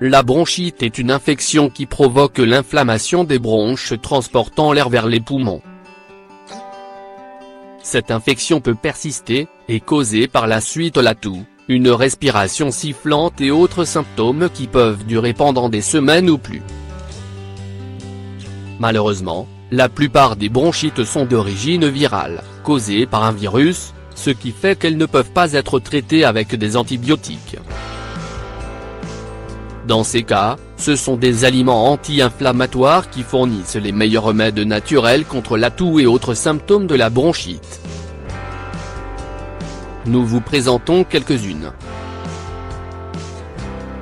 La bronchite est une infection qui provoque l'inflammation des bronches transportant l'air vers les poumons. Cette infection peut persister, et causer par la suite la toux, une respiration sifflante et autres symptômes qui peuvent durer pendant des semaines ou plus. Malheureusement, la plupart des bronchites sont d'origine virale, causées par un virus, ce qui fait qu'elles ne peuvent pas être traitées avec des antibiotiques. Dans ces cas, ce sont des aliments anti-inflammatoires qui fournissent les meilleurs remèdes naturels contre la toux et autres symptômes de la bronchite. Nous vous présentons quelques-unes.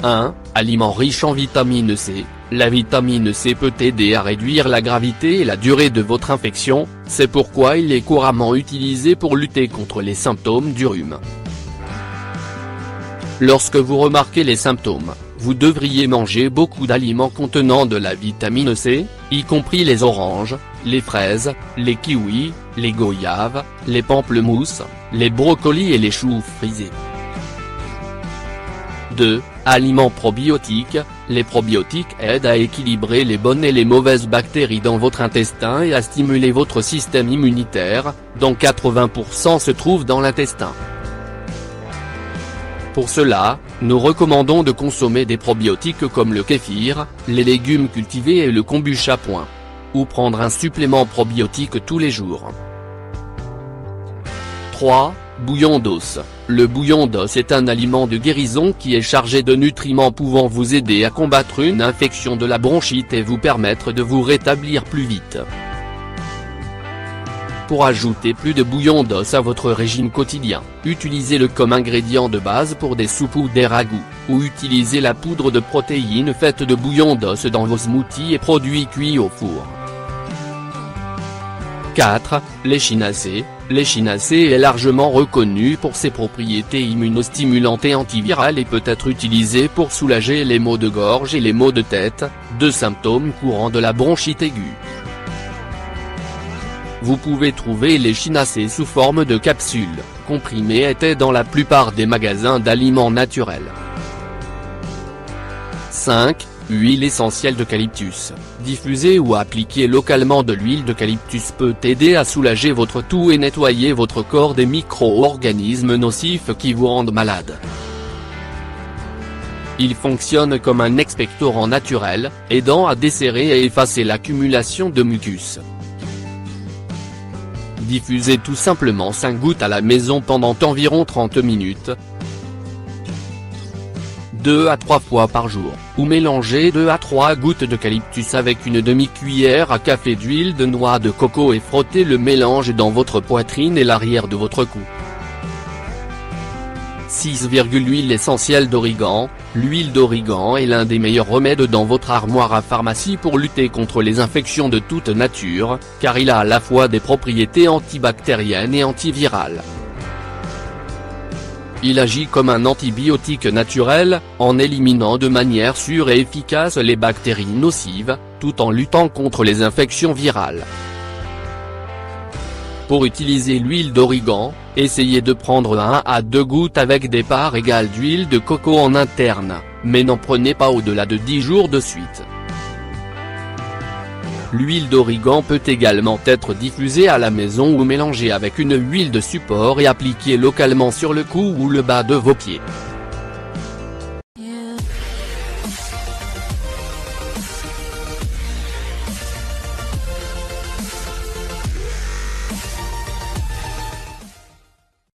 1. Aliments riches en vitamine C. La vitamine C peut aider à réduire la gravité et la durée de votre infection, c'est pourquoi il est couramment utilisé pour lutter contre les symptômes du rhume. Lorsque vous remarquez les symptômes, vous devriez manger beaucoup d'aliments contenant de la vitamine C, y compris les oranges, les fraises, les kiwis, les goyaves, les pamplemousses, les brocolis et les choux frisés. 2. Aliments probiotiques. Les probiotiques aident à équilibrer les bonnes et les mauvaises bactéries dans votre intestin et à stimuler votre système immunitaire, dont 80% se trouvent dans l'intestin. Pour cela, nous recommandons de consommer des probiotiques comme le kéfir, les légumes cultivés et le kombucha. Ou prendre un supplément probiotique tous les jours. 3. Bouillon d'os. Le bouillon d'os est un aliment de guérison qui est chargé de nutriments pouvant vous aider à combattre une infection de la bronchite et vous permettre de vous rétablir plus vite. Pour ajouter plus de bouillon d'os à votre régime quotidien, utilisez-le comme ingrédient de base pour des soupes ou des ragoûts, ou utilisez la poudre de protéines faite de bouillon d'os dans vos smoothies et produits cuits au four. 4. L'échinacée. L'échinacée est largement reconnue pour ses propriétés immunostimulantes et antivirales et peut être utilisée pour soulager les maux de gorge et les maux de tête, deux symptômes courants de la bronchite aiguë. Vous pouvez trouver l'échinacée sous forme de capsules, comprimées et dans la plupart des magasins d'aliments naturels. 5. Huile essentielle d'eucalyptus. Diffuser ou appliquer localement de l'huile d'eucalyptus peut aider à soulager votre toux et nettoyer votre corps des micro-organismes nocifs qui vous rendent malade. Il fonctionne comme un expectorant naturel, aidant à desserrer et effacer l'accumulation de mucus. Diffusez tout simplement 5 gouttes à la maison pendant environ 30 minutes. 2 à 3 fois par jour, ou mélangez 2 à 3 gouttes d'eucalyptus avec une demi-cuillère à café d'huile de noix de coco et frottez le mélange dans votre poitrine et l'arrière de votre cou. 6. Huile essentielle d'origan. L'huile d'origan est l'un des meilleurs remèdes dans votre armoire à pharmacie pour lutter contre les infections de toute nature, car il a à la fois des propriétés antibactériennes et antivirales. Il agit comme un antibiotique naturel, en éliminant de manière sûre et efficace les bactéries nocives, tout en luttant contre les infections virales. Pour utiliser l'huile d'origan, essayez de prendre 1 à 2 gouttes avec des parts égales d'huile de coco en interne, mais n'en prenez pas au-delà de 10 jours de suite. L'huile d'origan peut également être diffusée à la maison ou mélangée avec une huile de support et appliquée localement sur le cou ou le bas de vos pieds.